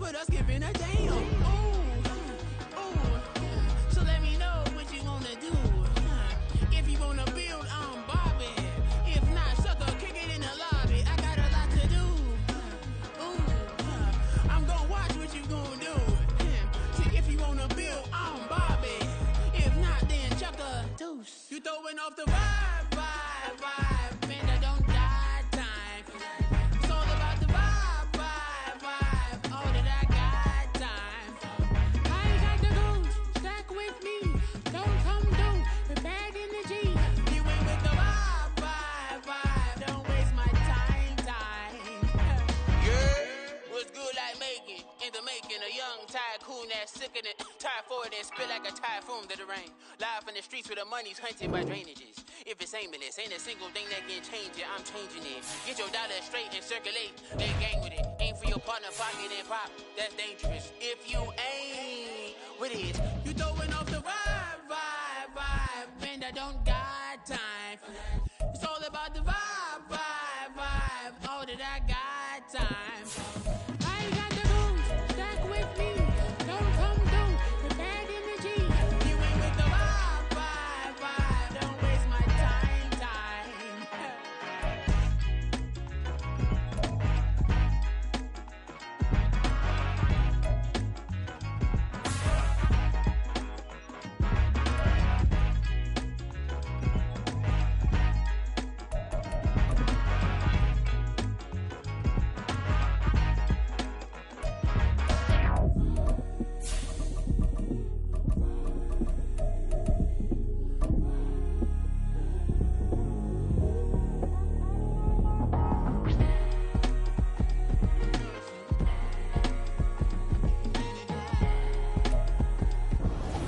with us giving a damn. So let me know what you wanna do. If you wanna build on Bobby, if not, sucker, kick it in the lobby. I got a lot to do. I'm gonna watch what you gonna do. See if you wanna build on Bobby, if not, then chuck a deuce. You throwing off the vibe, man, that don't die time. It's all about the vibe, all that I got time. I ain't got the goose, stack with me. Don't come through with bad energy. You ain't with the vibe, don't waste my time. Yeah, what's good like making, in the making, a young tycoon that's sicker than typhoid and spit like a typhoon to the rain. Live in the streets where the money's hunted by drainages. If it's aimless, ain't a single thing that can change it, I'm changing it. Get your dollar straight and circulate, they gang with it. Aim for your partner, pocket and pop, that's dangerous. If you ain't with it, you throwing off the vibe, man, I don't got time for that. It's all about the vibe, all that I got time. I ain't got the goose, stack with me. Don't come through with bad energy. You ain't with the vibe, don't waste my time.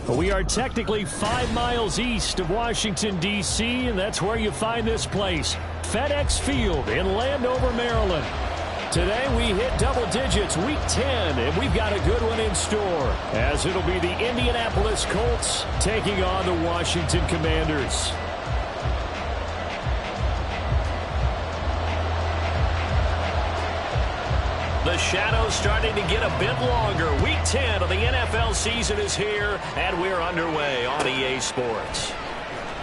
We are technically 5 miles east of Washington, D.C., and that's where you find this place, FedEx Field in Landover, Maryland. Today we hit double digits, week 10, and we've got a good one in store, as it'll be the Indianapolis Colts taking on the Washington Commanders. The shadow's starting to get a bit longer. Week 10 of the NFL season is here, and we're underway on EA Sports.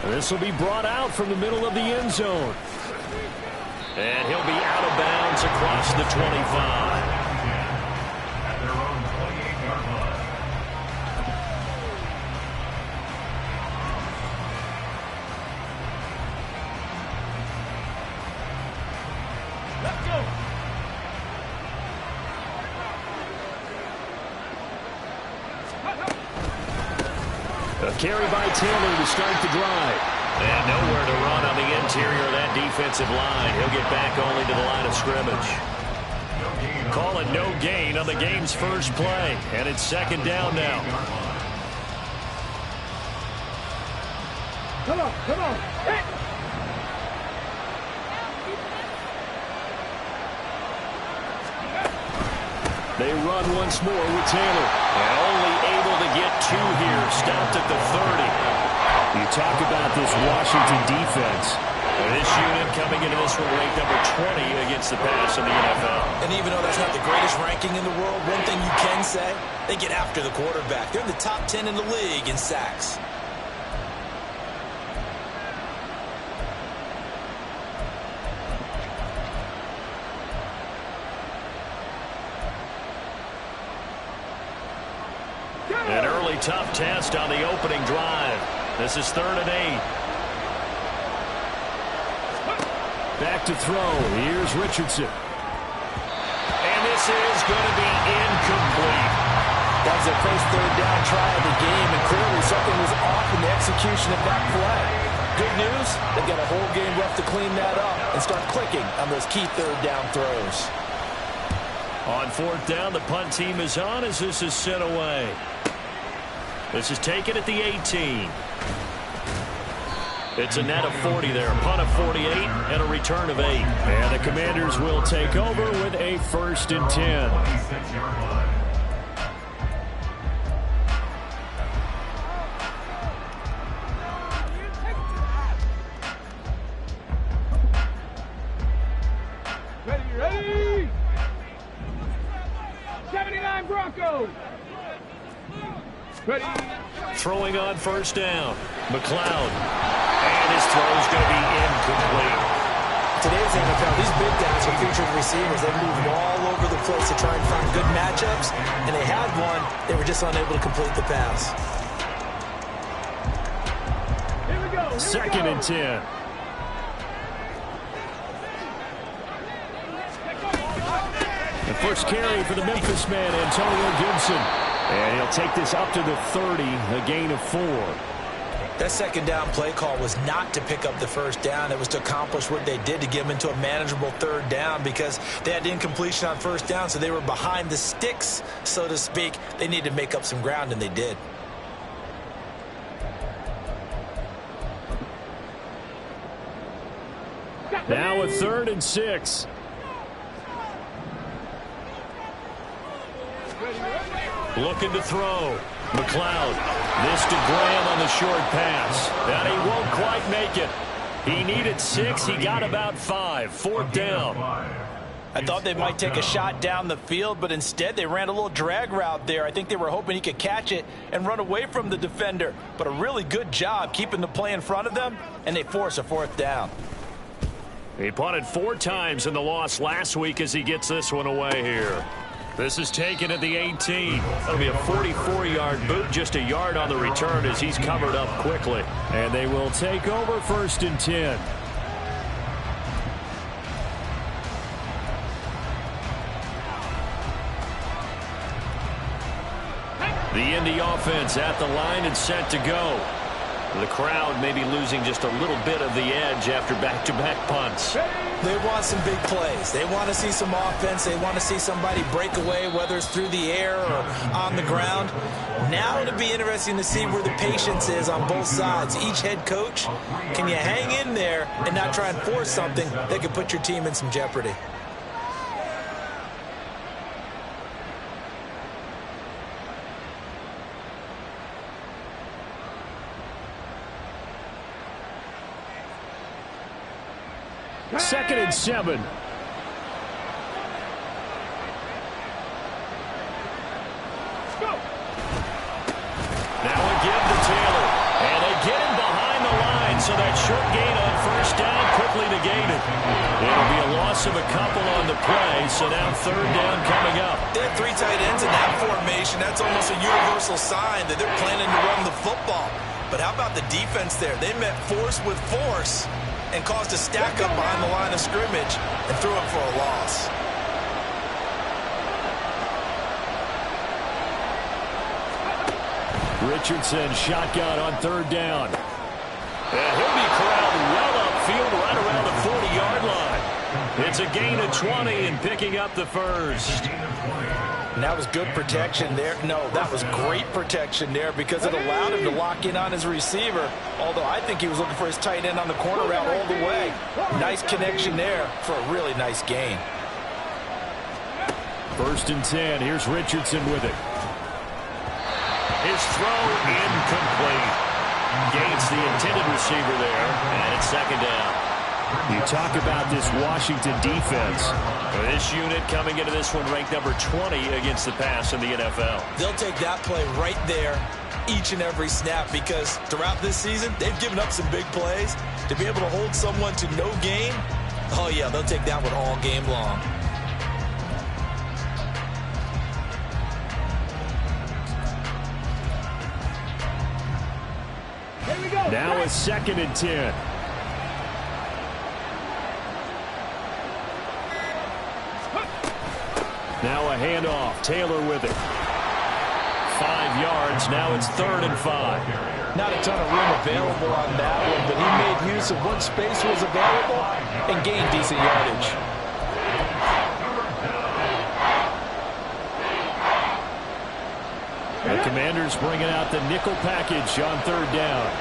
This will be brought out from the middle of the end zone. And he'll be out of bounds across the 25. A carry by Taylor to start the drive. And nowhere to run on the interior of that defensive line. He'll get back only to the line of scrimmage. Call it no gain on the game's first play. And it's second down now. Come on. Hit. They run once more with Taylor. And only able to get 2 here. Stopped at the 30. You talk about this Washington defense. This unit coming into this one ranked number 20 against the pass in the NFL. And even though that's not the greatest ranking in the world, one thing you can say, they get after the quarterback. They're in the top 10 in the league in sacks. An early tough test on the opening drive. This is 3rd and 8. Back to throw. Here's Richardson. And this is going to be incomplete. That was their first 3rd down try of the game, and clearly something was off in the execution of that play. Good news, they've got a whole game left to clean that up and start clicking on those key 3rd down throws. On 4th down, the punt team is on as this is sent away. This is taken at the 18. It's a net of 40 there. Punt of 48 and a return of 8. And the Commanders will take over with a 1st and 10. Ready? 79 Throwing on first down. McLeod. And his throw is going to be incomplete. Today's NFL, these big guys are featured receivers. They move all over the place to try and find good matchups, and they had one. They were just unable to complete the pass. Second and 10. The first carry for the Memphis man, Antonio Gibson. And he'll take this up to the 30, a gain of 4. That second down play call was not to pick up the first down. It was to accomplish what they did to get them into a manageable third down because they had incompletion on first down, so they were behind the sticks, so to speak. They needed to make up some ground, and they did. Now a 3rd and 6. Looking to throw. McLeod. This to Graham on the short pass. And he won't quite make it. He needed 6. He got about 5. 4th down. I thought they might take a shot down the field, but instead they ran a little drag route there. I think they were hoping he could catch it and run away from the defender. But a really good job keeping the play in front of them, and they force a 4th down. He punted 4 times in the loss last week as he gets this one away here. This is taken at the 18. That'll be a 44-yard boot, just a yard on the return as he's covered up quickly. And they will take over 1st and 10. The Indy offense at the line and set to go. The crowd may be losing just a little bit of the edge after back-to-back punts. They want some big plays. They want to see some offense. They want to see somebody break away, whether it's through the air or on the ground. Now it'll be interesting to see where the patience is on both sides. Each head coach, can you hang in there and not try and force something that could put your team in some jeopardy? Second and 7. Now again to Taylor. And they get him behind the line, so that short gain on first down quickly negated. It'll be a loss of a couple on the play, so now 3rd down coming up. They have 3 tight ends in that formation. That's almost a universal sign that they're planning to run the football. But how about the defense there? They met force with force and caused a stack up behind the line of scrimmage and threw him for a loss. Richardson shotgun on 3rd down. And he'll be corralled well upfield right around the 40-yard line. It's a gain of 20 and picking up the 1st. And that was good protection there. No, that was great protection there because it allowed him to lock in on his receiver, although I think he was looking for his tight end on the corner route all the way. Nice connection there for a really nice gain. 1st and 10. Here's Richardson with it. His throw incomplete. Gains the intended receiver there, and it's 2nd down. You talk about this Washington defense. This unit coming into this one ranked number 20 against the pass in the NFL. They'll take that play right there each and every snap because throughout this season, they've given up some big plays. To be able to hold someone to no gain, oh yeah, they'll take that one all game long. Now a 2nd and 10. Now a handoff. Taylor with it. 5 yards. Now it's 3rd and 5. Not a ton of room available on that one, but he made use of what space was available and gained decent yardage. The Commanders bringing out the nickel package on 3rd down.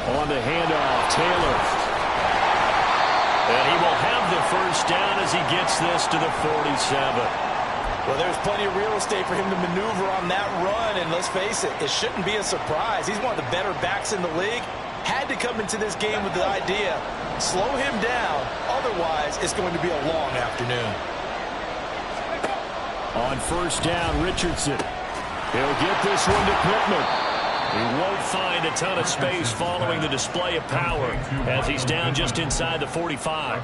On the handoff, Taylor. And he will have the 1st down as he gets this to the 47. Well, there's plenty of real estate for him to maneuver on that run, and let's face it, it shouldn't be a surprise. He's one of the better backs in the league. Had to come into this game with the idea, slow him down, otherwise it's going to be a long afternoon. On first down, Richardson. He'll get this one to Pittman. He won't find a ton of space following the display of power as he's down just inside the 45.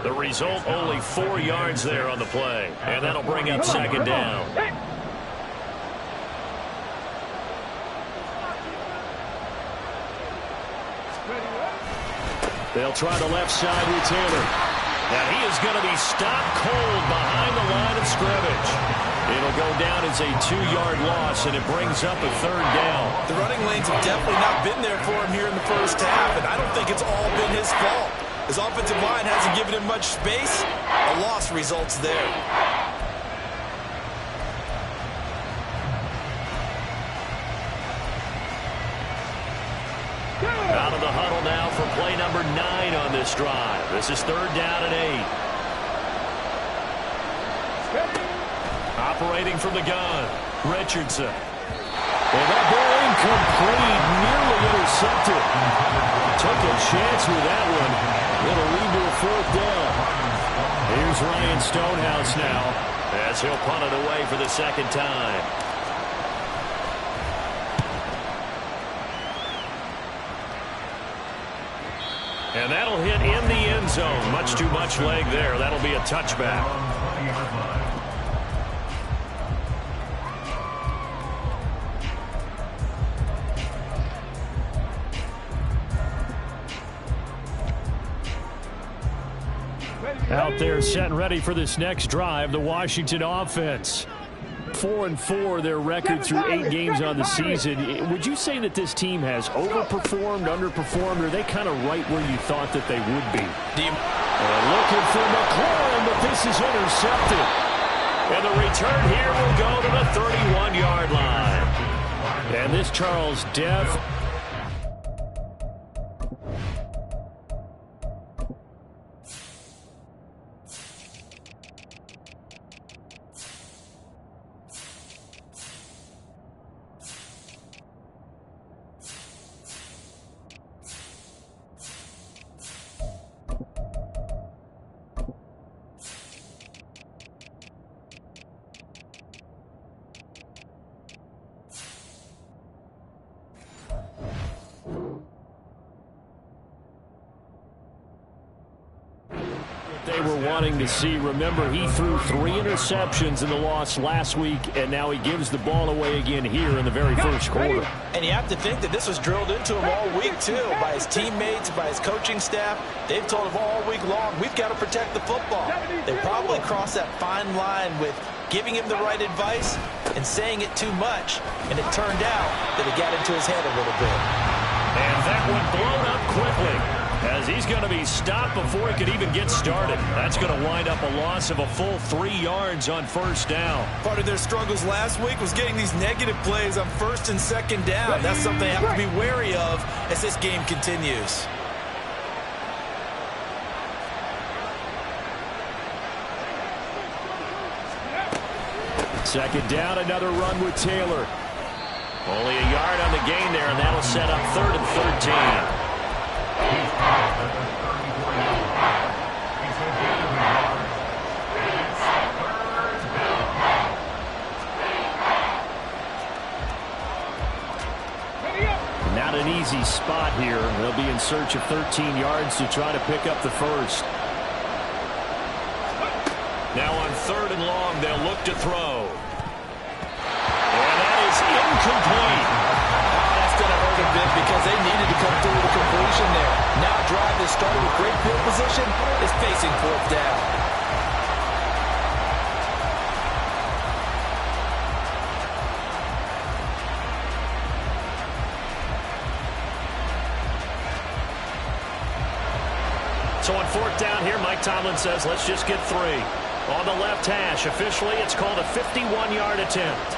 The result, only 4 yards there on the play, and that'll bring up second down. They'll try the left side with Taylor. Now he is going to be stopped cold behind the line of scrimmage. It'll go down as a 2-yard loss, and it brings up a third down. The running lanes have definitely not been there for him here in the first half, and I don't think it's all been his fault. His offensive line hasn't given him much space. A loss results there. Out of the huddle now for play number 9 on this drive. This is third down and 8. Operating from the gun, Richardson. And that ball incomplete, nearly intercepted. Took a chance with that one. It'll lead to a fourth down. Here's Ryan Stonehouse now as he'll punt it away for the second time. And that'll hit in the end zone. Much too much leg there. That'll be a touchback. Out there set and ready for this next drive, the Washington offense. 4-4 their record through 8 games on the season. Would you say that this team has overperformed, underperformed, or are they kind of right where you thought that they would be? Looking for McLaurin, but this is intercepted. And the return here will go to the 31-yard line. And this Charles Death. They were wanting to see. Remember, he threw 3 interceptions in the loss last week, and now he gives the ball away again here in the very first quarter. And you have to think that this was drilled into him all week, too, by his teammates, by his coaching staff. They've told him all week long, we've got to protect the football. They probably crossed that fine line with giving him the right advice and saying it too much, and it turned out that it got into his head a little bit. And that one blown up quickly, as he's going to be stopped before he could even get started. That's going to wind up a loss of a full 3 yards on first down. Part of their struggles last week was getting these negative plays on first and second down. That's something they have to be wary of as this game continues. Second down, another run with Taylor. Only a yard on the gain there, and that'll set up 3rd and 13. Not an easy spot here. They'll be in search of 13 yards to try to pick up the first. Now on 3rd and long, they'll look to throw. And that is incomplete. That's going to hurt a bit because they needed to come through with a completion there. Now a drive that started with great field position is facing 4th down. So on 4th down here, Mike Tomlin says, let's just get 3. On the left hash, officially, it's called a 51-yard attempt.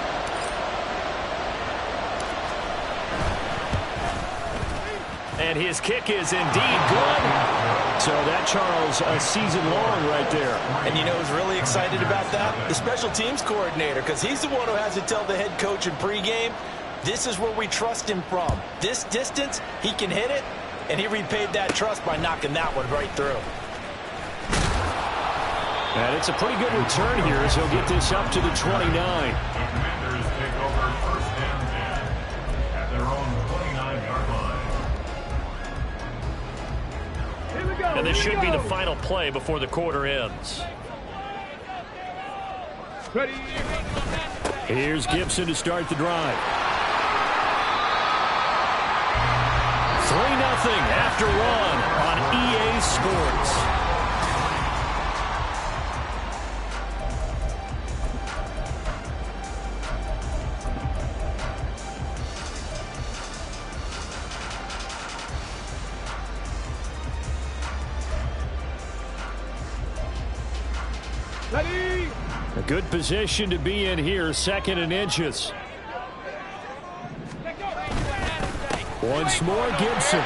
And his kick is indeed good. So that, Charles, a season long right there. And you know who's really excited about that? The special teams coordinator, because he's the one who has to tell the head coach in pregame, this is where we trust him from. This distance, he can hit it, and he repaid that trust by knocking that one right through. And it's a pretty good return here as he'll get this up to the 29. Commanders take over first and 10 at their own 29-yard line. And this should be the final play before the quarter ends. Ready. Here's Gibson to start the drive. 3-0 after one on EA Sports. Ready. A good position to be in here, 2nd and inches. Once more, Gibson.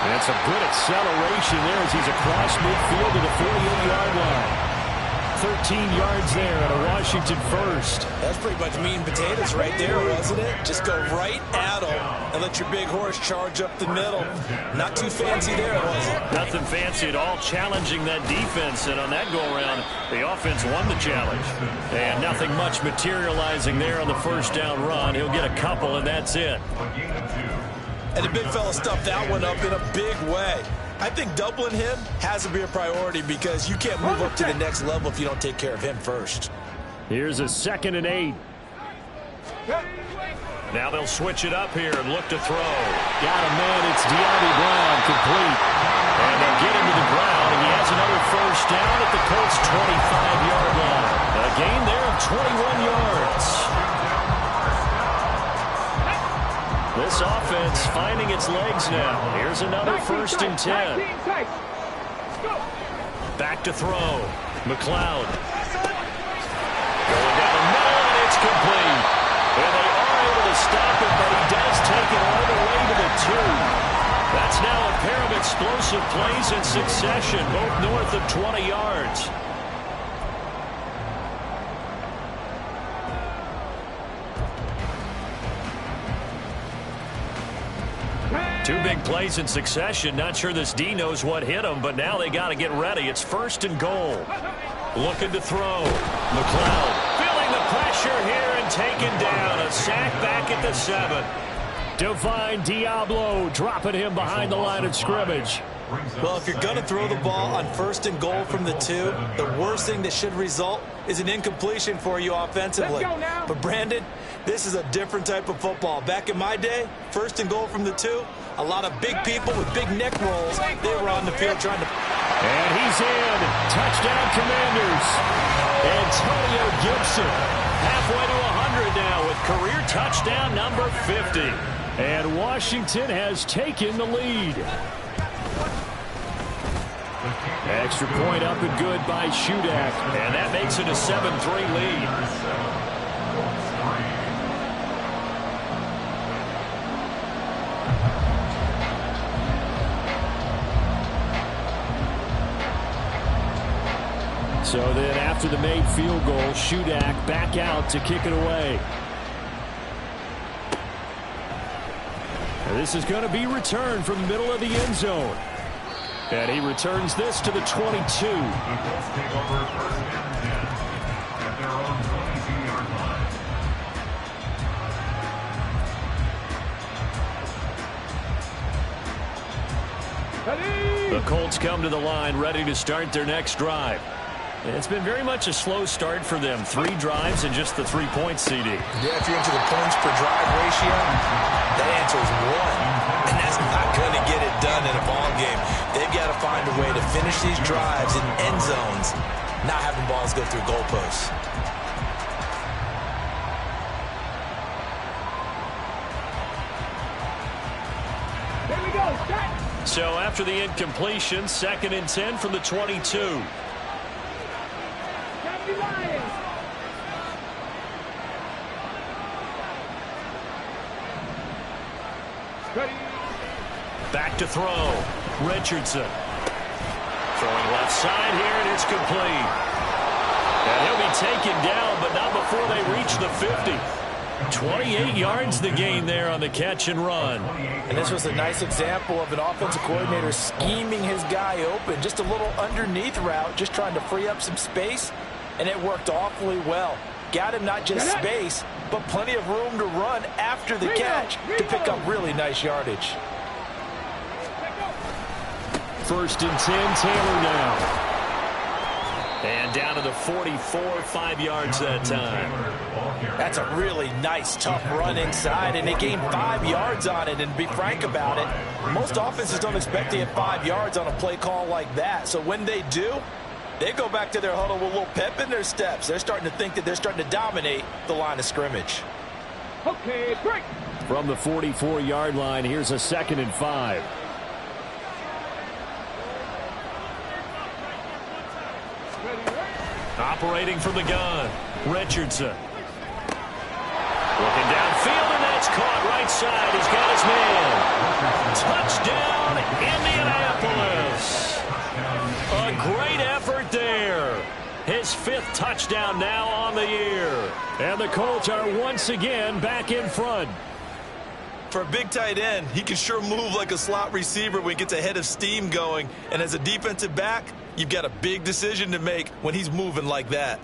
That's a good acceleration there as he's across midfield to the 48-yard line. 13 yards there at a Washington first. That's pretty much meat and potatoes right there, wasn't it? Just go right at him and let your big horse charge up the middle. Not too fancy there, was it? Nothing fancy at all, challenging that defense. And on that go-around, the offense won the challenge. And nothing much materializing there on the first down run. He'll get a couple, and that's it. And the big fella stuffed that one up in a big way. I think doubling him has to be a priority because you can't move up to the next level if you don't take care of him first. Here's a 2nd and 8. Now they'll switch it up here and look to throw. Got a man. It's De'Ami Brown, complete. And they'll get him to the ground, and he has another first down at the Colts' 25-yard line. A gain there of 21 yards. This offense finding its legs now. Here's another 1st and 10. Back to throw. McLeod. Going down the middle, and it's complete. And they are able to stop it, but he does take it all the way to the 2. That's now a pair of explosive plays in succession, both north of 20 yards. Two big plays in succession. Not sure this D knows what hit him, but now they got to get ready. It's 1st and goal. Looking to throw. McLeod feeling the pressure here and taken down. A sack back at the 7. Divine Diablo dropping him behind the line of scrimmage. Well, if you're going to throw the ball on 1st and goal from the 2, the worst thing that should result is an incompletion for you offensively. But, Brandon, this is a different type of football. Back in my day, 1st and goal from the 2, a lot of big people with big neck rolls, they were on the field trying to... And he's in. Touchdown, Commanders. Antonio Gibson halfway to 100 now with career touchdown number 50. And Washington has taken the lead. Extra point up and good by Shudak. And that makes it a 7-3 lead. So then after the made field goal, Shudak back out to kick it away. And this is going to be returned from the middle of the end zone. And he returns this to the 22. The Colts take over 1st and 10 at their own 22-yard line. The Colts come to the line ready to start their next drive. It's been very much a slow start for them. 3 drives and just the 3-point CD. Yeah, if you're into the points per drive ratio, that answer is 1. And that's not going to get it done in a ball game. They've got to find a way to finish these drives in end zones, not having balls go through goalposts. Here we go. Set. So after the incompletion, 2nd and 10 from the 22. Lions. Ready. Back to throw. Richardson. Throwing left side here, and it's complete. And he'll be taken down, but not before they reach the 50. 28 yards the gain there on the catch and run. And this was a nice example of an offensive coordinator scheming his guy open. Just a little underneath route, just trying to free up some space, and it worked awfully well. Got him not just space, but plenty of room to run after the catch to pick up really nice yardage. 1st and 10, Taylor now. And down to the 44, 5 yards that time. That's a really nice, tough run inside, and they gained 5 yards on it. And to be frank about it, most offenses don't expect to get 5 yards on a play call like that. So when they do, they go back to their huddle with a little pep in their steps. They're starting to think that they're starting to dominate the line of scrimmage. Okay, break. From the 44-yard line, here's a 2nd and 5. Operating from the gun, Richardson. Looking downfield, and that's caught right side. He's got his man. Touchdown, Indianapolis. A great effort there. His 5th touchdown now on the year. And the Colts are once again back in front. For a big tight end, he can sure move like a slot receiver when he gets a head of steam going. And as a defensive back, you've got a big decision to make when he's moving like that.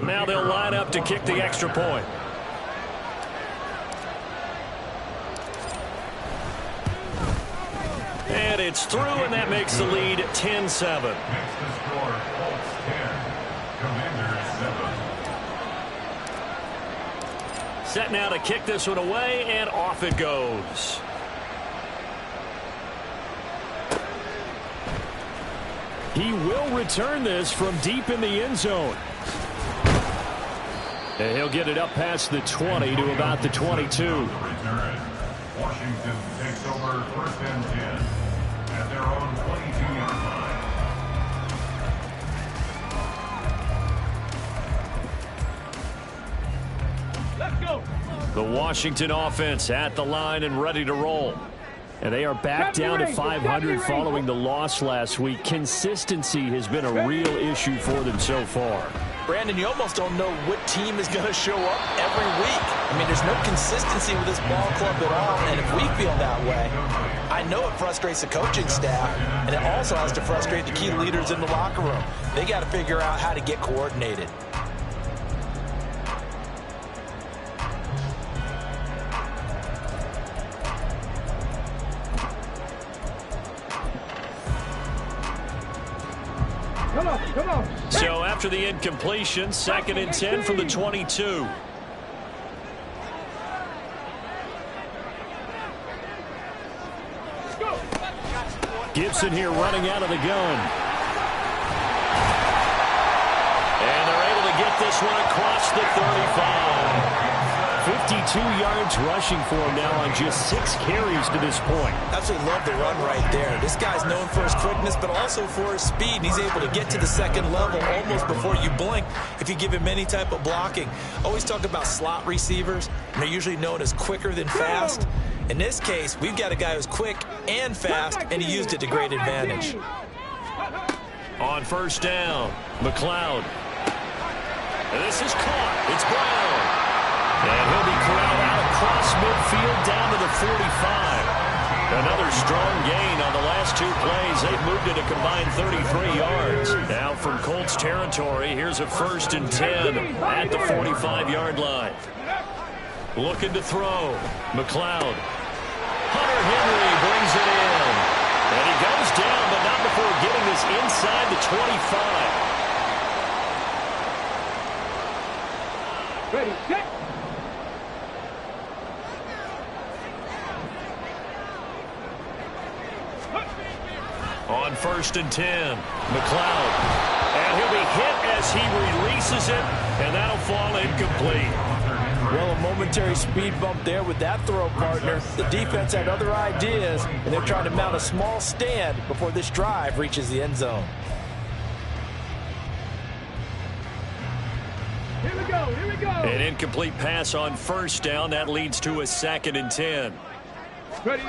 Now they'll line up to kick the extra point. And it's through, and that makes the lead 10-7. Makes the score Colts 10, Commanders 7. Set now to kick this one away, and off it goes. He will return this from deep in the end zone. And he'll get it up past the 20 to about the 22. Return. Washington takes over 1st and 10 at their own 22-yard line. Let's go. The Washington offense at the line and ready to roll. And they are back down to 500 following the loss last week. Consistency has been a real issue for them so far. Brandon, you almost don't know what team is going to show up every week. I mean, there's no consistency with this ball club at all, and if we feel that way, I know it frustrates the coaching staff, and it also has to frustrate the key leaders in the locker room. They got to figure out how to get coordinated. Come on. So after the incompletion, 2nd and 10 from the 22. Gibson here running out of the gun. And they're able to get this one across the 35. 52 yards rushing for him now on just 6 carries to this point. Absolutely love the run right there. This guy's known for his quickness, but also for his speed. And he's able to get to the 2nd level almost before you blink if you give him any type of blocking. Always talk about slot receivers, and they're usually known as quicker than fast. In this case, we've got a guy who's quick and fast, and he used it to great advantage. On 1st down, McLeod. And this is caught. It's Brown. And he'll be corralled out across midfield down to the 45. Another strong gain on the last 2 plays. They've moved it a combined 33 yards. Now from Colts territory, here's a 1st and 10 at the 45-yard line. Looking to throw. McLeod. Hunter Henry brings it in. And he goes down, but not before getting this inside the 25. Ready, set. On 1st and 10, McLeod. And he'll be hit as he releases it, and that'll fall incomplete. Well, a momentary speed bump there with that throw, partner. The defense had other ideas, and they're trying to mount a small stand before this drive reaches the end zone. Here we go. Here we go. An incomplete pass on first down. That leads to a 2nd and 10. Ready.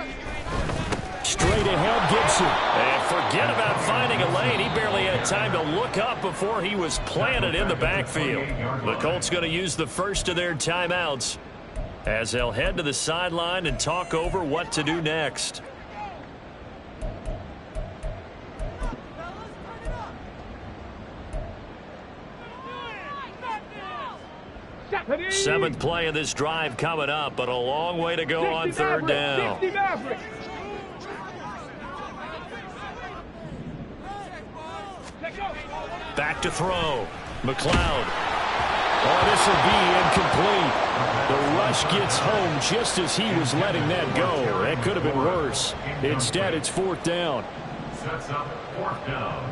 Straight ahead, Gibson. And forget about finding a lane. He barely had time to look up before he was planted in the backfield. The Colts going to use the first of their timeouts as they'll head to the sideline and talk over what to do next. Ready. 7th play of this drive coming up, but a long way to go on 3rd down. 60 Maverick. Back to throw. McLeod. Oh, this will be incomplete. The rush gets home just as he was letting that go. That could have been worse. Instead, it's 4th down. Sets up 4th down.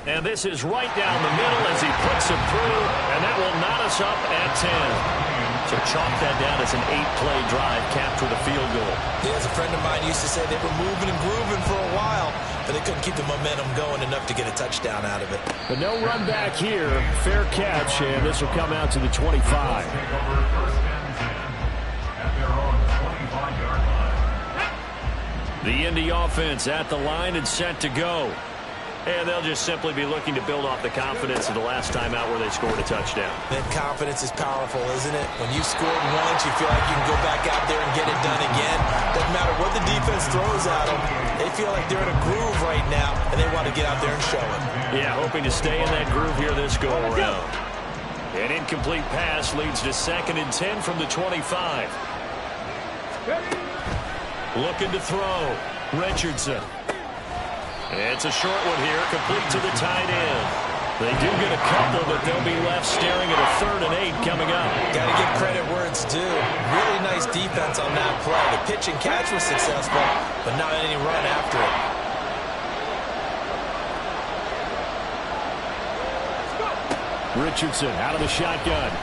And this is right down the middle as he puts it through, and that will knot us up at 10. So chalk that down as an 8-play drive capped with a field goal. Yeah, as a friend of mine used to say, they were moving and grooving for a while, but they couldn't keep the momentum going enough to get a touchdown out of it. But no run back here. Fair catch, and this will come out to the 25. Take over 1st and 10 at their own 25-yard line. The Indy offense at the line and set to go. And they'll just simply be looking to build off the confidence of the last time out where they scored a touchdown. That confidence is powerful, isn't it? When you scored once, you feel like you can go back out there and get it done again. Doesn't matter what the defense throws at them. They feel like they're in a groove right now, and they want to get out there and show it. Yeah, hoping to stay in that groove here this go-around. An incomplete pass leads to 2nd and 10 from the 25. Looking to throw. Richardson. It's a short one here, complete to the tight end. They do get a couple, but they'll be left staring at a 3rd and 8 coming up. Got to give credit where it's due. Really nice defense on that play. The pitch and catch was successful, but not any run after it. Richardson out of the shotgun.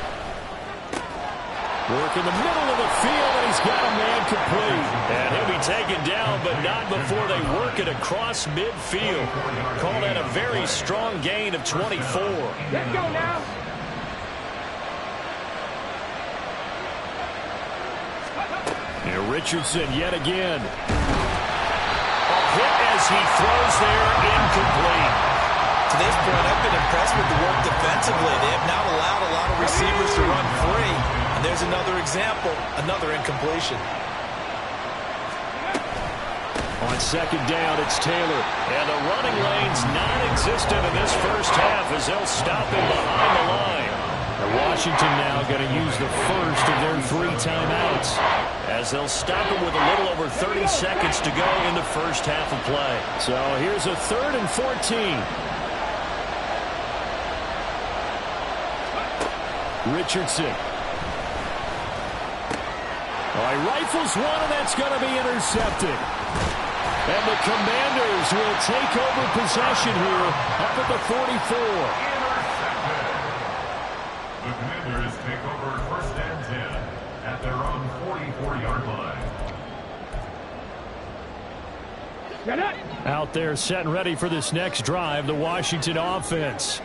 Work in the middle of the field, and he's got a man complete. And he'll be taken down, but not before they work it across midfield. Call that a very strong gain of 24. Let's go now. And Richardson yet again. A hit as he throws there, incomplete. To this point, I've been impressed with the work defensively. They have not allowed a lot of receivers to run free. And there's another example, another incompletion. On 2nd down, it's Taylor. And the running lane's non-existent in this first half as they'll stop him behind the line. And Washington now going to use the first of their 3 timeouts as they'll stop him with a little over 30 seconds to go in the first half of play. So here's a 3rd and 14. Richardson. He rifles one, and that's going to be intercepted. And the Commanders will take over possession here up at the 44. The Commanders take over 1st and 10 at their own 44-yard line. Out there set and ready for this next drive, the Washington offense.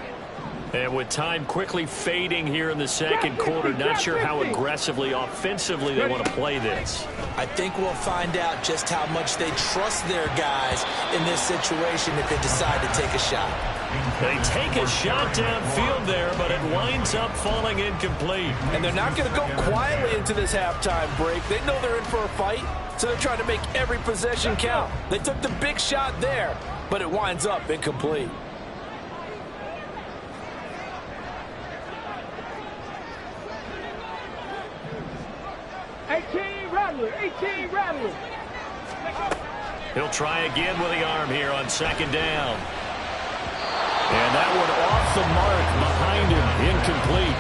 And with time quickly fading here in the 2nd quarter, not sure how aggressively, offensively they want to play this. I think we'll find out just how much they trust their guys in this situation if they decide to take a shot. They take a shot downfield there, but it winds up falling incomplete. And they're not going to go quietly into this halftime break. They know they're in for a fight, so they're trying to make every possession count. They took the big shot there, but it winds up incomplete. 18 Rattler. He'll try again with the arm here on 2nd down. And that one off the mark behind him, incomplete.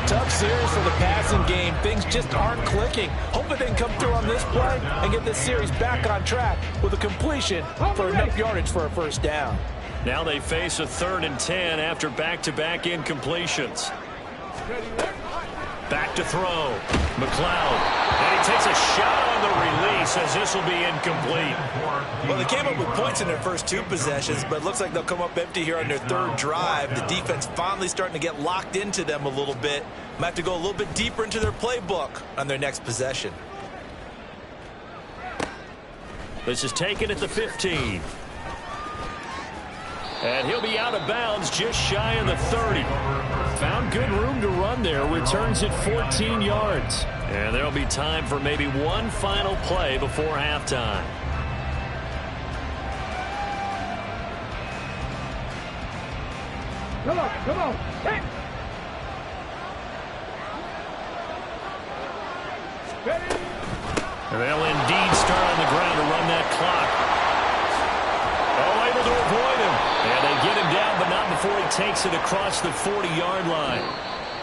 Tough series for the passing game. Things just aren't clicking. Hoping they can come through on this play and get this series back on track with a completion for enough yardage for a 1st down. Now they face a 3rd and 10 after back-to-back incompletions. Back to throw. McLeod. And he takes a shot on the release as this will be incomplete. Well, they came up with points in their first 2 possessions, but it looks like they'll come up empty here on their 3rd drive. The defense finally starting to get locked into them a little bit. Might have to go a little bit deeper into their playbook on their next possession. This is taken at the 15. And he'll be out of bounds just shy of the 30. Found good room to run there. Returns it 14 yards. And there'll be time for maybe one final play before halftime. Come on, come on. Hey. Ready? And they'll indeed start on the ground to run that clock. Oh, able to avoid him. And they get him down, but not before he takes it across the 40-yard line.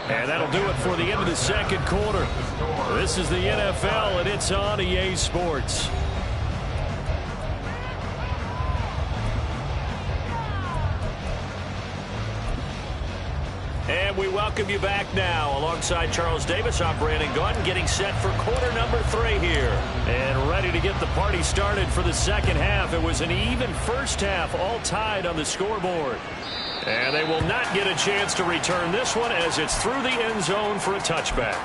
And that'll do it for the end of the second quarter. This is the NFL, and it's on EA Sports. And we welcome you back now. Alongside Charles Davis, I'm Brandon Gaudin, getting set for quarter number 3 here. And ready to get the party started for the second half. It was an even first half, all tied on the scoreboard. And they will not get a chance to return this one as it's through the end zone for a touchback.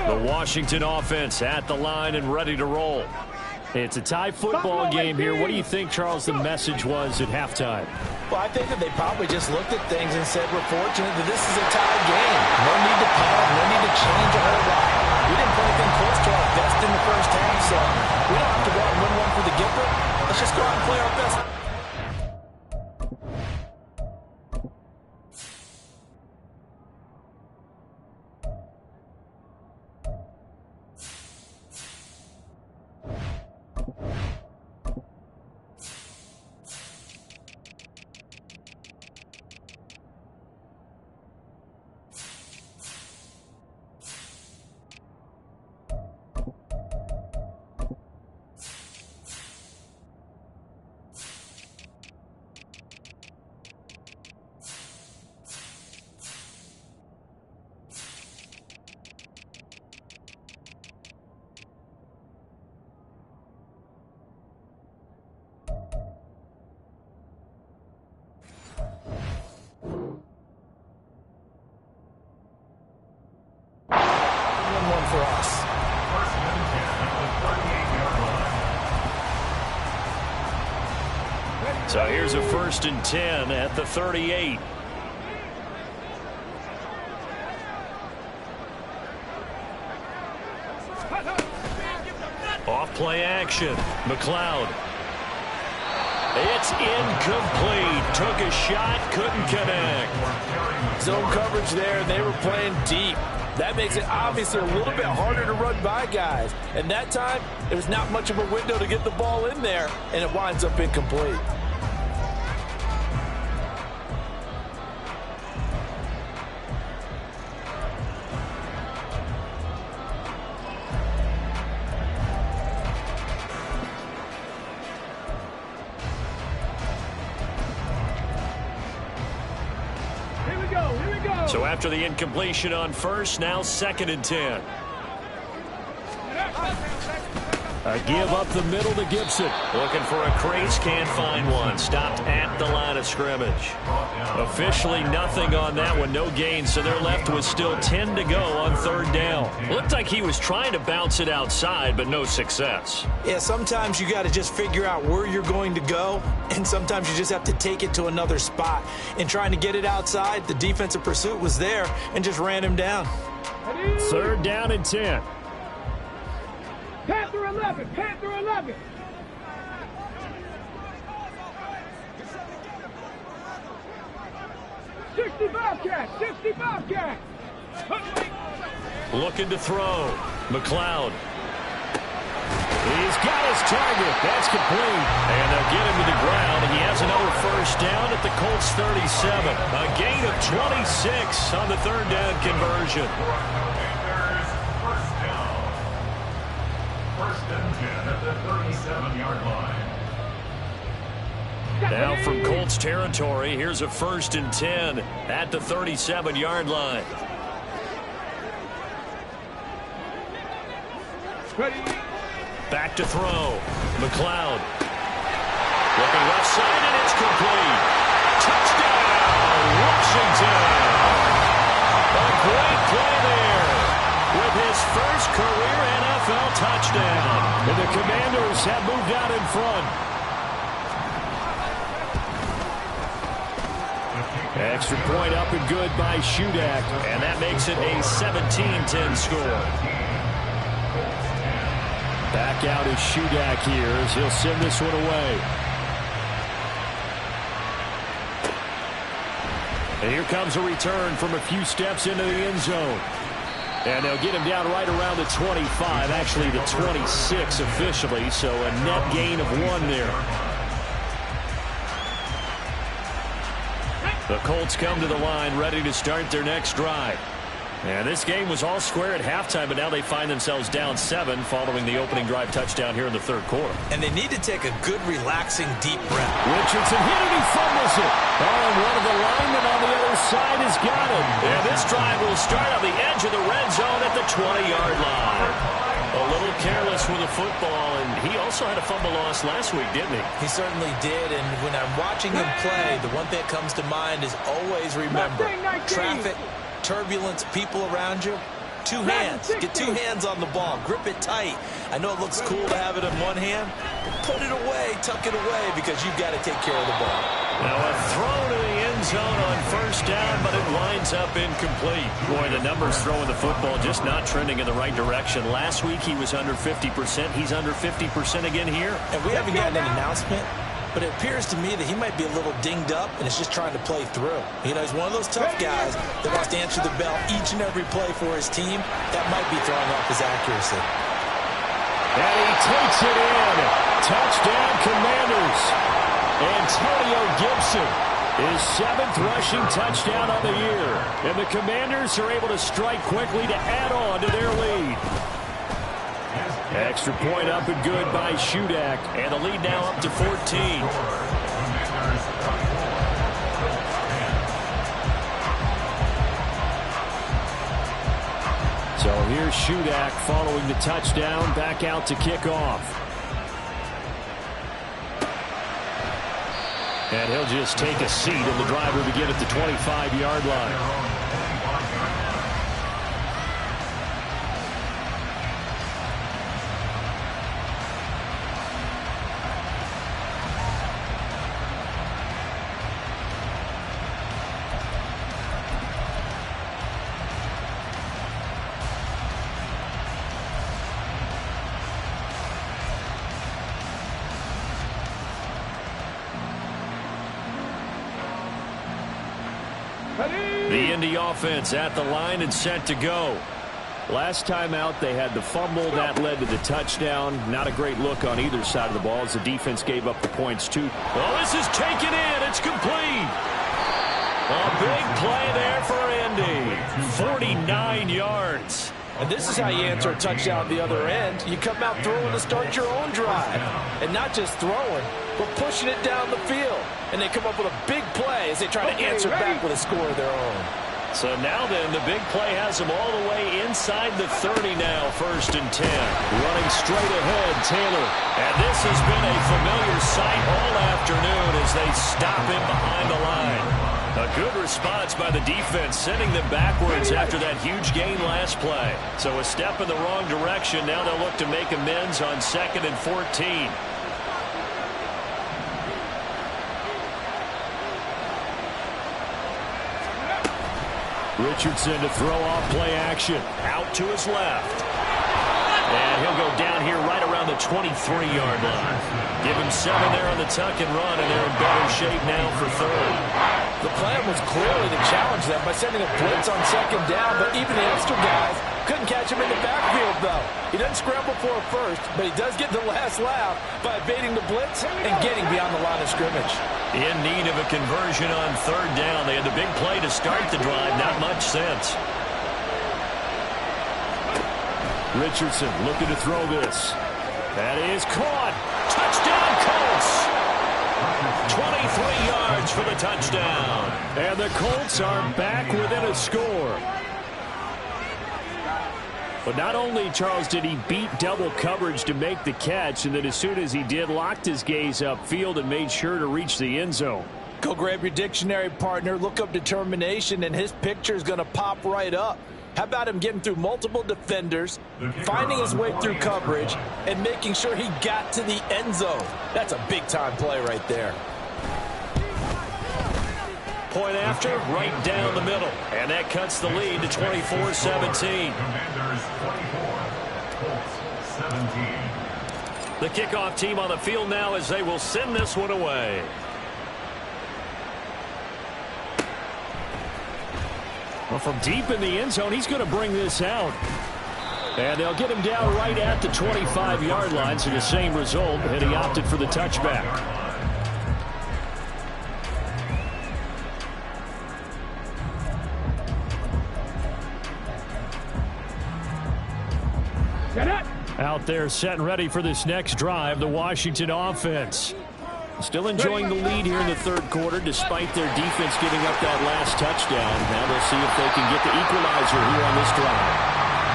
The Washington offense at the line and ready to roll. It's a tie football game here. What do you think, Charles, the message was at halftime? Well, I think that they probably just looked at things and said, we're fortunate that this is a tie game. No need to panic, no need to change a whole lot. We didn't play anything close to our best in the first half, so we don't have to go out and win one for the Gipper. Let's just go out and play our best. For us. So here's a 1st and 10 at the 38. Off play action. McLeod. It's incomplete. Took a shot, couldn't connect. Zone coverage there, and they were playing deep. That makes it obviously a little bit harder to run by guys. And that time, it was not much of a window to get the ball in there, and it winds up incomplete. So after the incompletion on first, now 2nd and 10. A give up the middle to Gibson. Looking for a crease, can't find one. Stopped at the line of scrimmage. Officially nothing on that one, no gain, so they're left with still 10 to go on 3rd down. Looked like he was trying to bounce it outside, but no success. Yeah, sometimes you got to just figure out where you're going to go, and sometimes you just have to take it to another spot. In trying to get it outside, the defensive pursuit was there and just ran him down. 3rd down and 10. Panther 11, Panther 11. '65 cat. Looking to throw. McLeod. He's got his target. That's complete. And they'll get him to the ground. And he has another 1st down at the Colts 37. A gain of 26 on the 3rd down conversion. First and 10 at the 37-yard line. Now from Colts territory, here's a 1st and 10 at the 37-yard line. Ready. Back to throw. McLeod. Looking left side, and it's complete. Touchdown, Washington. A great play there with his first career NFL touchdown. And the Commanders have moved out in front. Extra point up and good by Shudak, and that makes it a 17-10 score. Back out is Shudak here as he'll send this one away. And here comes a return from a few steps into the end zone. And they'll get him down right around the 25, actually the 26 officially, so a net gain of 1 there. The Colts come to the line ready to start their next drive. And this game was all square at halftime, but now they find themselves down 7 following the opening drive touchdown here in the 3rd quarter. And they need to take a good, relaxing, deep breath. Richardson hit it, he fumbles it. Oh, and one of the linemen on the other side has got it. And this drive will start on the edge of the red zone at the 20-yard line. A little careless with the football, and he also had a fumble loss last week, didn't he? He certainly did, and when I'm watching him play, the one thing that comes to mind is always remember, traffic, turbulence, people around you, 2 hands. Get 2 hands on the ball. Grip it tight. I know it looks cool to have it in one hand, but put it away, tuck it away, because you've got to take care of the ball. Now a throw to the end zone on 1st down, but it winds up incomplete. Boy, the numbers throwing the football just not trending in the right direction. Last week he was under 50%. He's under 50% again here. And we haven't gotten an announcement, but it appears to me that he might be a little dinged up and is just trying to play through. You know, he's one of those tough guys that wants to answer the bell each and every play for his team. That might be throwing off his accuracy. And he takes it in. Touchdown, Commanders. Antonio Gibson, his 7th rushing touchdown of the year. And the Commanders are able to strike quickly to add on to their lead. Extra point up and good by Shudak. And the lead now up to 14. So here's Shudak following the touchdown, back out to kick off. And he'll just take a seat, and the driver will begin at the 25-yard line. The Indy offense at the line and set to go. Last time out, they had the fumble. That led to the touchdown. Not a great look on either side of the ball as the defense gave up the points, too. Oh, this is taken in. It's complete. A big play there for Indy. 49 yards. And this is how you answer a touchdown at the other end. You come out throwing to start your own drive. And not just throwing, but pushing it down the field. And they come up with a big play as they try to answer back with a score of their own. So now then, the big play has them all the way inside the 30 now, 1st and 10. Running straight ahead, Taylor. And this has been a familiar sight all afternoon as they stop him behind the line. A good response by the defense, sending them backwards after that huge gain last play. So a step in the wrong direction. Now they'll look to make amends on 2nd and 14. Richardson to throw off play action. Out to his left. And he'll go down here right around the 23-yard line. Give him 7 there on the tuck and run, and they're in better shape now for 3rd. The plan was clearly to challenge them by sending a blitz on 2nd down, but even the extra guys couldn't catch him in the backfield, though. He doesn't scramble for a first, but he does get the last laugh by evading the blitz and getting beyond the line of scrimmage. In need of a conversion on 3rd down. They had the big play to start the drive. Not much sense. Richardson looking to throw this. That is caught. Touchdown, Colts. 23 yards for the touchdown. And the Colts are back within a score. But not only, Charles, did he beat double coverage to make the catch, and then as soon as he did, locked his gaze upfield and made sure to reach the end zone. Go grab your dictionary, partner. Look up determination, and his picture is going to pop right up. How about him getting through multiple defenders, finding his way through coverage, and making sure he got to the end zone? That's a big-time play right there. Point after, right down the middle. And that cuts the lead to 24-17. Commanders 24, Colts 17. The kickoff team on the field now as they will send this one away. Well, from deep in the end zone, he's going to bring this out. And they'll get him down right at the 25-yard line, so the same result, and he opted for the touchback. Out there set and ready for this next drive, the Washington offense. Still enjoying the lead here in the third quarter despite their defense giving up that last touchdown. Now they'll see if they can get the equalizer here on this drive.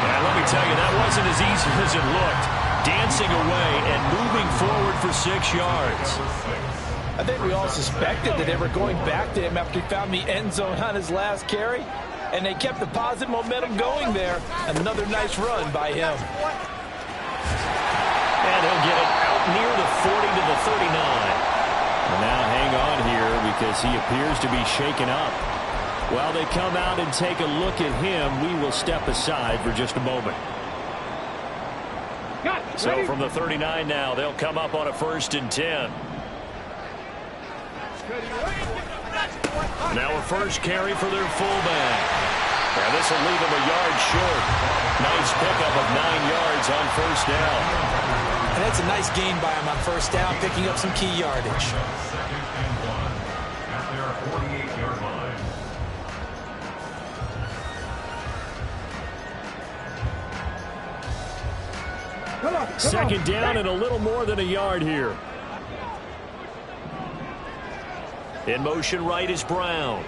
And let me tell you, that wasn't as easy as it looked. Dancing away and moving forward for 6 yards. I think we all suspected that they were going back to him after he found the end zone on his last carry. And they kept the positive momentum going there. Another nice run by him. And he'll get it out near the 40 to the 39. And now hang on here because he appears to be shaken up. While they come out and take a look at him, we will step aside for just a moment. So from the 39 now, they'll come up on a 1st and 10. Now a first carry for their fullback. And this will leave him a yard short. Nice pickup of 9 yards on 1st down. And that's a nice gain by him on 1st down, picking up some key yardage. 2nd and 1 at their 48-yard line. Second down and a little more than a yard here. In motion right is Brown.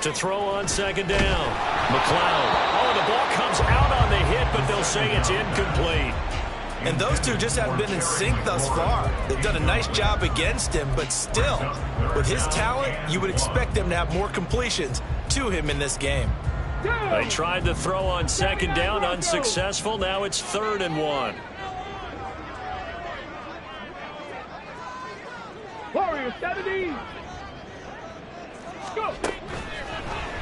To throw on 2nd down. McLeod. Oh, the ball comes out on the hit, but they'll say it's incomplete. And those two just haven't been in sync thus far. They've done a nice job against him, but still, with his talent, you would expect them to have more completions to him in this game. They tried to throw on 2nd down, unsuccessful. Now it's 3rd and 1. Warriors 70. Go.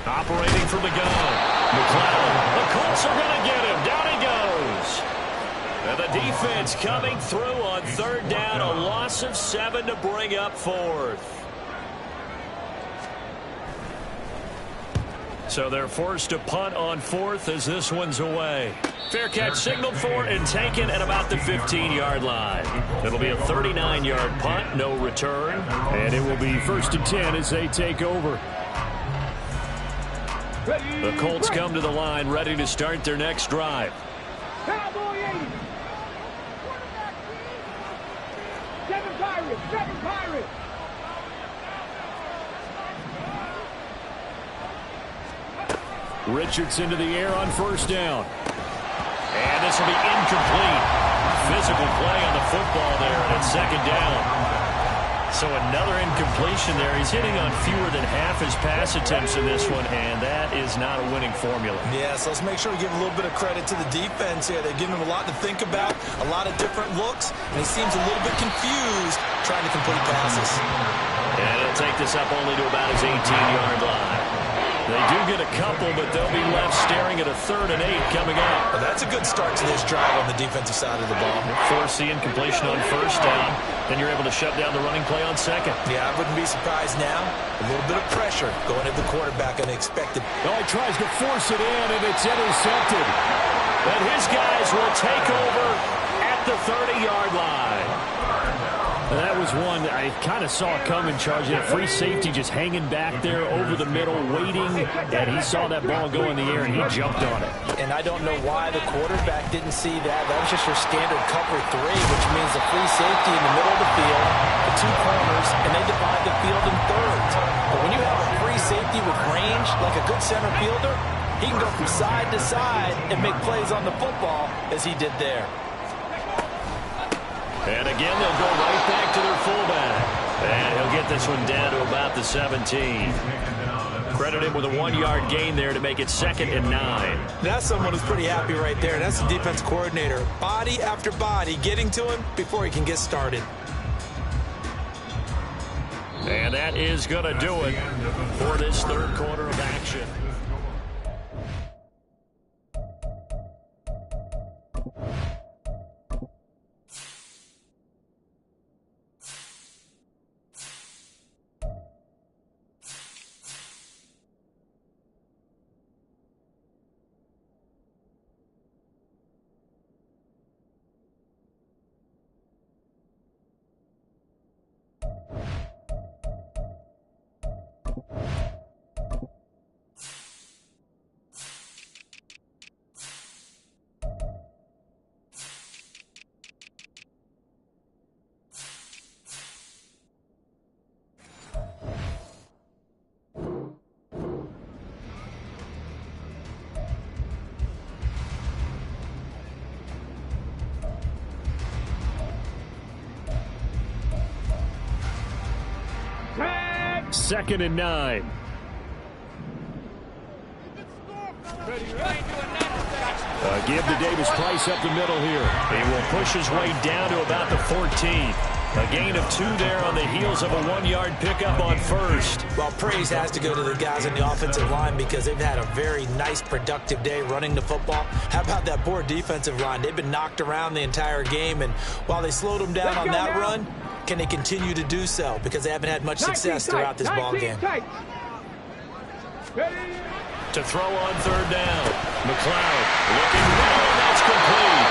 Operating from the gun. McLeod. The Colts are going to get him. Down he goes. And the defense coming through on 3rd down. A loss of 7 to bring up 4th. So they're forced to punt on 4th as this one's away. Fair catch signaled for and taken at about the 15-yard line. It'll be a 39-yard punt, no return. And it will be 1st and 10 as they take over. The Colts come to the line ready to start their next drive. Cowboy 80. 7 Pirates. 7 Pirates. Richardson to the air on 1st down. And this will be incomplete. Physical play on the football there, and it's 2nd down. So another incompletion there. He's hitting on fewer than half his pass attempts in this one, and that is not a winning formula. Yeah, so let's make sure we give a little bit of credit to the defense here. They've given him a lot to think about, a lot of different looks, and he seems a little bit confused trying to complete passes. And he'll take this up only to about his 18-yard line. They do get a couple, but they'll be left staring at a 3rd and 8 coming up. Well, that's a good start to this drive on the defensive side of the ball. Force the incompletion on 1st down. Then you're able to shut down the running play on 2nd. Yeah, I wouldn't be surprised now. A little bit of pressure going at the quarterback unexpected. Oh, he tries to force it in, and it's intercepted. And his guys will take over at the 30-yard line. That was one I kind of saw coming, charging a free safety just hanging back there over the middle, waiting, and he saw that ball go in the air, and he jumped on it. And I don't know why the quarterback didn't see that. That was just your standard cover 3, which means the free safety in the middle of the field, the 2 corners, and they divide the field in thirds. But when you have a free safety with range, like a good center fielder, he can go from side to side and make plays on the football as he did there. And again, they'll go right back to their fullback. And he'll get this one down to about the 17. Credit him with a 1-yard gain there to make it 2nd and 9. That's someone who's pretty happy right there. That's the defense coordinator. Body after body getting to him before he can get started. And that is going to do it for this third quarter of action. Second and 9. Give to Davis Price up the middle here. He will push his way down to about the 14. A gain of 2 there on the heels of a 1-yard pickup on first. Well, praise has to go to the guys in the offensive line because they've had a very nice, productive day running the football. How about that poor defensive line? They've been knocked around the entire game, and while they slowed them down on that run, can they continue to do so? Because they haven't had much success throughout this ball game. To throw on third down. McLeod looking well, and that's complete.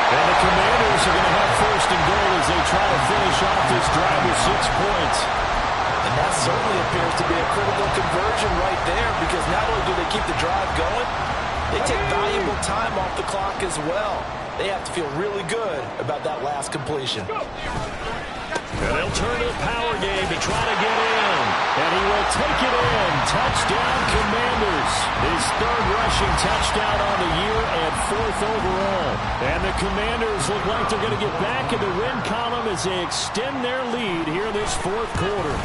And the Commanders are going to have first and goal as they try to finish off this drive with 6 points. And that certainly appears to be a critical conversion right there because not only do they keep the drive going, they take valuable time off the clock as well. They have to feel really good about that last completion. And they'll turn to the power game to try to get in. And he will take it in. Touchdown, Commanders. His 3rd rushing touchdown on the year and 4th overall. And the Commanders look like they're going to get back in the win column as they extend their lead here in this 4th quarter.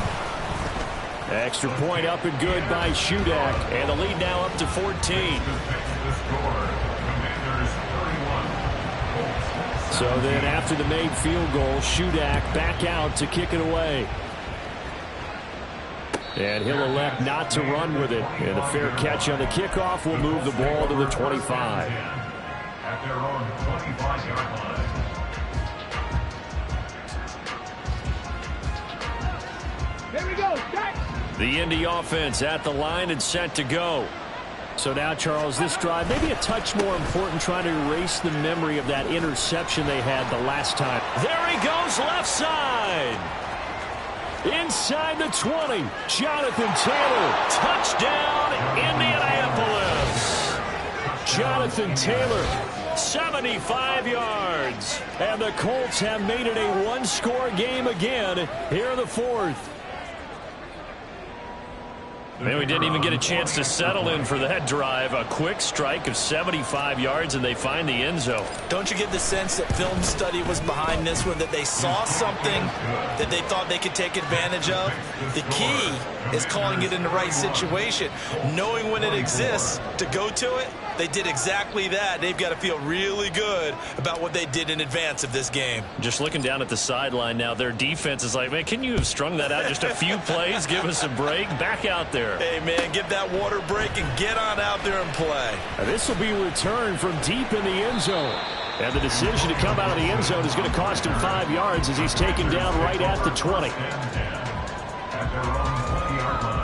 Extra point up and good by Shudak. And the lead now up to 14. So then after the made field goal, Shudak back out to kick it away. And he'll elect not to run with it. And a fair catch on the kickoff will move the ball to the 25. At their own 25-yard line. Here we go, Jack. The Indy offense at the line and set to go. So now, Charles, this drive maybe a touch more important, trying to erase the memory of that interception they had the last time. There he goes, left side. Inside the 20, Jonathan Taylor. Touchdown, Indianapolis. Jonathan Taylor, 75 yards. And the Colts have made it a 1-score game again here in the 4th. Man, we didn't even get a chance to settle in for that drive. A quick strike of 75 yards, and they find the end zone. Don't you get the sense that film study was behind this one, that they saw something that they thought they could take advantage of? The key is calling it in the right situation. Knowing when it exists to go to it, they did exactly that. They've got to feel really good about what they did in advance of this game. Just looking down at the sideline now, their defense is like, man, can you have strung that out just a few plays? Give us a break. Back out there. Hey, man, get that water break and get on out there and play. And this will be returned from deep in the end zone. And the decision to come out of the end zone is going to cost him 5 yards as he's taken down right at the 20. At their own 20-yard line.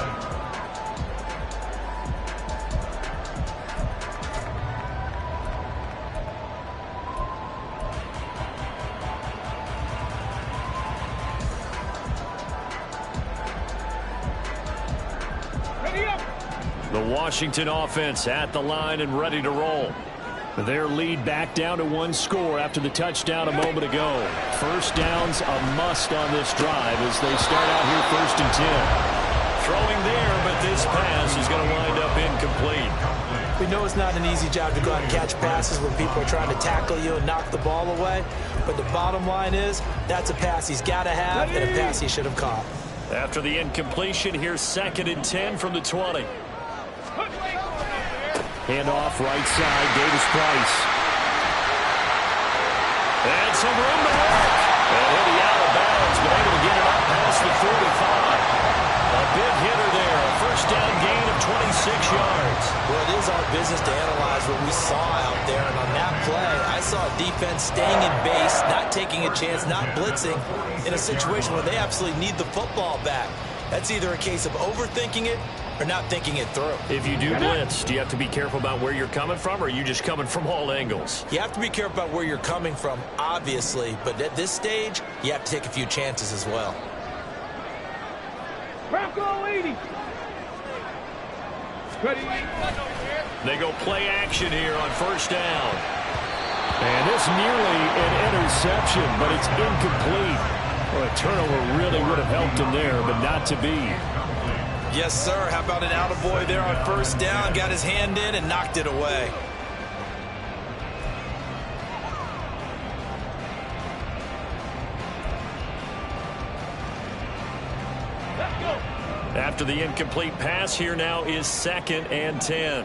Washington offense at the line and ready to roll. Their lead back down to one score after the touchdown a moment ago. First down's a must on this drive as they start out here 1st and 10. Throwing there, but this pass is going to wind up incomplete. We know it's not an easy job to go out and catch passes when people are trying to tackle you and knock the ball away. But the bottom line is, that's a pass he's got to have and a pass he should have caught. After the incompletion, here's 2nd and 10 from the 20. Handoff right side, Davis Price. And some room to work. And he'll be out of bounds, but able to get it up past the 45. A big hitter there. A first down gain of 26 yards. Well, it is our business to analyze what we saw out there. And on that play, I saw a defense staying in base, not taking a chance, not blitzing, in a situation where they absolutely need the football back. That's either a case of overthinking it or not thinking it through. If you do blitz, do you have to be careful about where you're coming from, or are you just coming from all angles? You have to be careful about where you're coming from, obviously, but at this stage, you have to take a few chances as well. Bronco 80. Ready. They go play action here on first down. And this nearly an interception, but it's incomplete. Well, a turnover really would have helped him there, but not to be. Yes, sir. How about an attaboy there on first down? Got his hand in and knocked it away. After the incomplete pass, here now is 2nd and 10.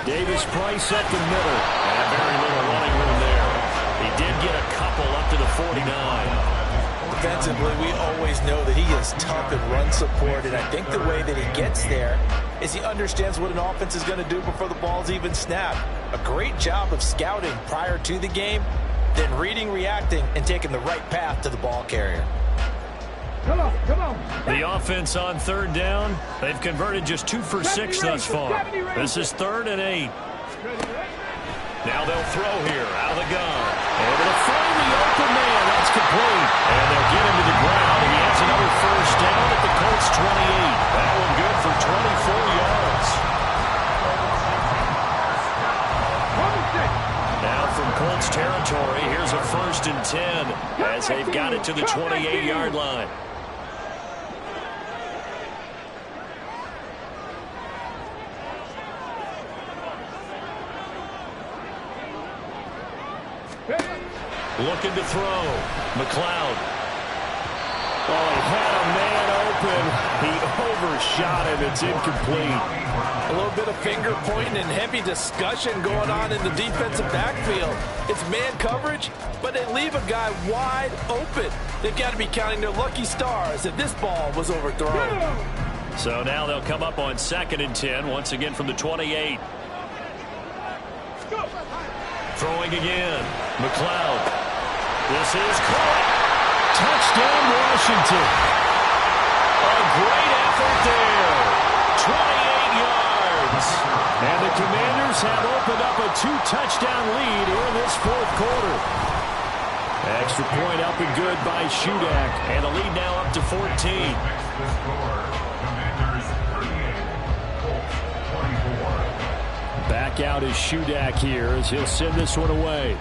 Davis Price up the middle. And very little running room there. He did get a couple up to the 49. Defensively, we always know that he is tough in run support, and I think the way that he gets there is he understands what an offense is going to do before the ball's even snapped. A great job of scouting prior to the game, then reading, reacting, and taking the right path to the ball carrier. Come on, come on. The offense on 3rd down, they've converted just 2 for 6 thus far. This is 3rd and 8. Now they'll throw here out of the gun. Able to find the open man. That's complete. And they'll get him to the ground. And he has another first down at the Colts 28. That one good for 24 yards. Now from Colts territory, here's a 1st and 10 as they've got it to the 28-yard line. Looking to throw. McLeod. Oh, he had a man open. He overshot him. It's incomplete. A little bit of finger pointing and heavy discussion going on in the defensive backfield. It's man coverage, but they leave a guy wide open. They've got to be counting their lucky stars that this ball was overthrown. So now they'll come up on 2nd and 10, once again from the 28. Throwing again. McLeod. This is caught. Touchdown, Washington. A great effort there. 28 yards. And the Commanders have opened up a 2-touchdown lead here in this 4th quarter. Extra point up and good by Shudak. And the lead now up to 14. Back out is Shudak here as he'll send this one away.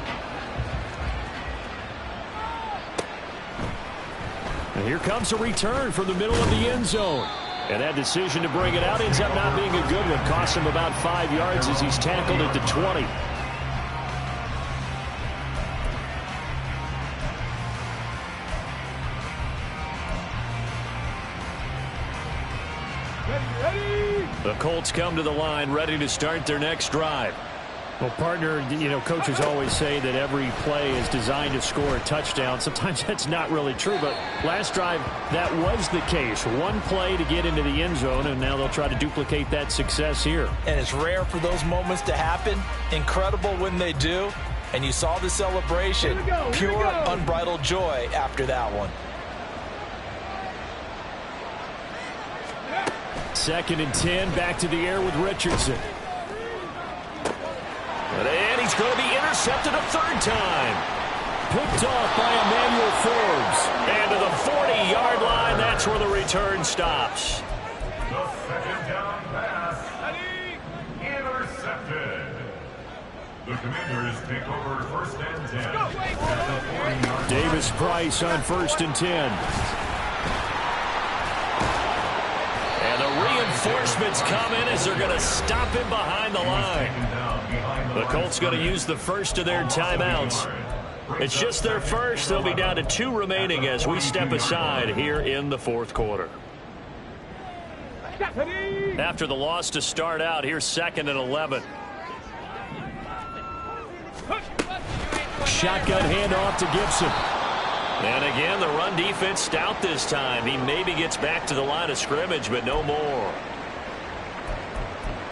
And here comes a return from the middle of the end zone. And that decision to bring it out ends up not being a good one. Costs him about 5 yards as he's tackled at the 20. The Colts come to the line ready to start their next drive. Well, partner, you know, coaches always say that every play is designed to score a touchdown. Sometimes that's not really true, but last drive, that was the case. One play to get into the end zone, and now they'll try to duplicate that success here. And it's rare for those moments to happen. Incredible when they do. And you saw the celebration. Pure, unbridled joy after that one. 2nd and 10, back to the air with Richardson. And he's going to be intercepted a 3rd time. Picked off by Emmanuel Forbes. And to the 40-yard line, that's where the return stops. down pass. Intercepted. The Commanders take over first and 10 at the 40-yard line. Davis Price on 1st and 10. And the reinforcements come in as they're going to stop him behind the line. The Colts going to use the first of their timeouts. It's just their first. They'll be down to 2 remaining as we step aside here in the 4th quarter. After the loss to start out, here's 2nd and 11. Shotgun handoff to Gibson. And again, the run defense stout this time. He maybe gets back to the line of scrimmage, but no more.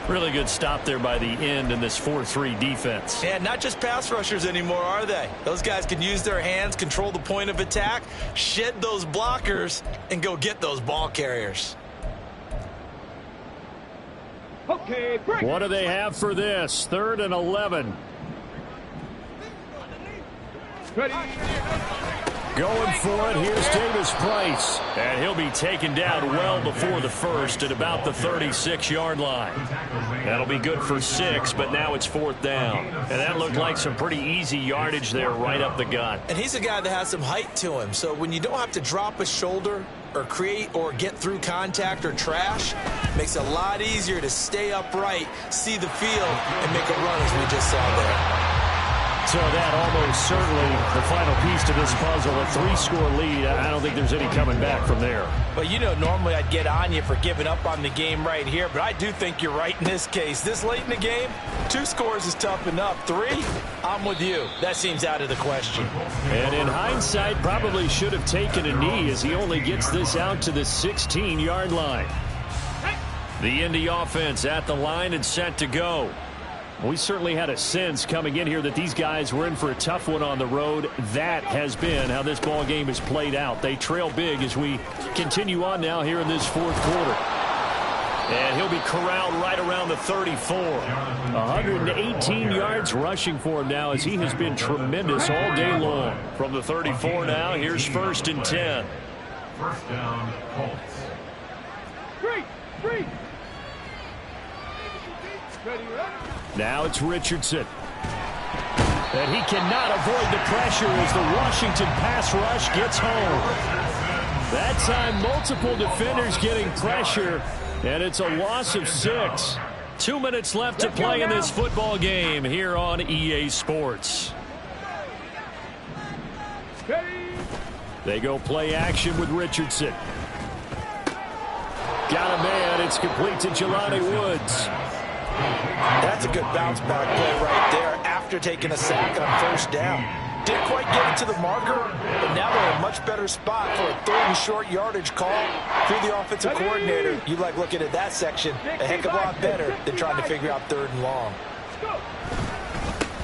Really good stop there by the end in this 4-3 defense. And not just pass rushers anymore, are they? Those guys can use their hands, control the point of attack, shed those blockers, and go get those ball carriers. Okay, break. What do they have for this? 3rd and 11. Ready. Going for it, here's Davis Price. And he'll be taken down well before the first at about the 36-yard line. That'll be good for 6, but now it's 4th down. And that looked like some pretty easy yardage there right up the gut. And he's a guy that has some height to him, so when you don't have to drop a shoulder or create or get through contact or trash, it makes it a lot easier to stay upright, see the field, and make a run as we just saw there. So that almost certainly the final piece to this puzzle, a 3-score lead. I don't think there's any coming back from there. Well, you know, normally I'd get on you for giving up on the game right here, but I do think you're right in this case. This late in the game, 2 scores is tough enough. 3, I'm with you. That seems out of the question. And in hindsight, probably should have taken a knee as he only gets this out to the 16-yard line. The Indy offense at the line and set to go. We certainly had a sense coming in here that these guys were in for a tough one on the road. That has been how this ball game has played out. They trail big as we continue on now here in this 4th quarter. And he'll be corralled right around the 34. 118 yards rushing for him now as he has been tremendous all day long. From the 34 now, here's 1st and 10. First down, Colts. Free. Ready, Now it's Richardson. And he cannot avoid the pressure as the Washington pass rush gets home. That time, multiple defenders getting pressure, and it's a loss of 6. 2 minutes left to play in this football game here on EA Sports. They go play action with Richardson. Got a man. It's complete to Jelani Woods. That's a good bounce back play right there after taking a sack on 1st down. Didn't quite get it to the marker, but now they're in a much better spot for a 3rd and short yardage call. Through the offensive coordinator, you like looking at that section a heck of a lot better than trying to figure out 3rd and long.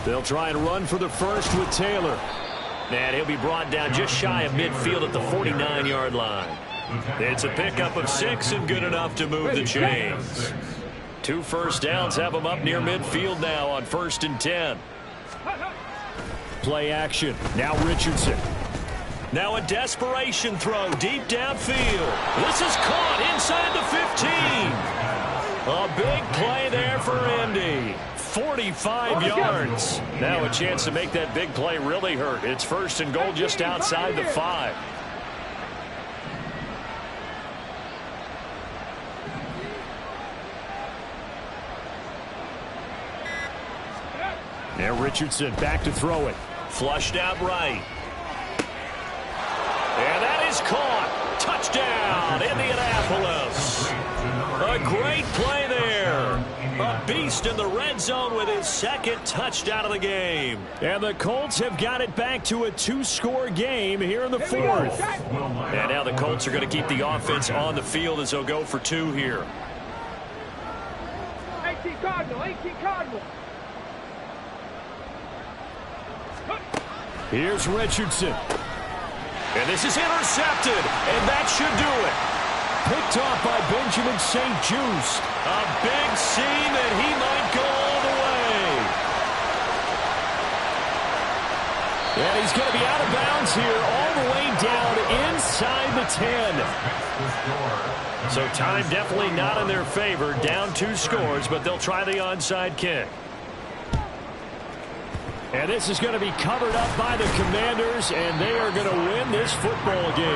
They'll try and run for the first with Taylor. And he'll be brought down just shy of midfield at the 49-yard line. It's a pickup of 6 and good enough to move the chains. 2 first downs have them up near midfield now on 1st and 10. Play action. Now Richardson. Now a desperation throw deep downfield. This is caught inside the 15. A big play there for Indy. 45 yards. Now a chance to make that big play really hurt. It's 1st and goal just outside the 5. Now Richardson back to throw it. Flushed out right. And that is caught. Touchdown, Indianapolis. A great play there. A beast in the red zone with his 2nd touchdown of the game. And the Colts have got it back to a 2-score game here in the 4th. And now the Colts are going to keep the offense on the field as they'll go for 2 here. 18 Cardinal. Here's Richardson. And this is intercepted. And that should do it. Picked off by Benjamin St-Juste. A big seam, and he might go all the way. And he's going to be out of bounds here all the way down inside inside the 10. So time definitely not in their favor. Down 2 scores, but they'll try the onside kick. And this is going to be covered up by the Commanders, and they are going to win this football game.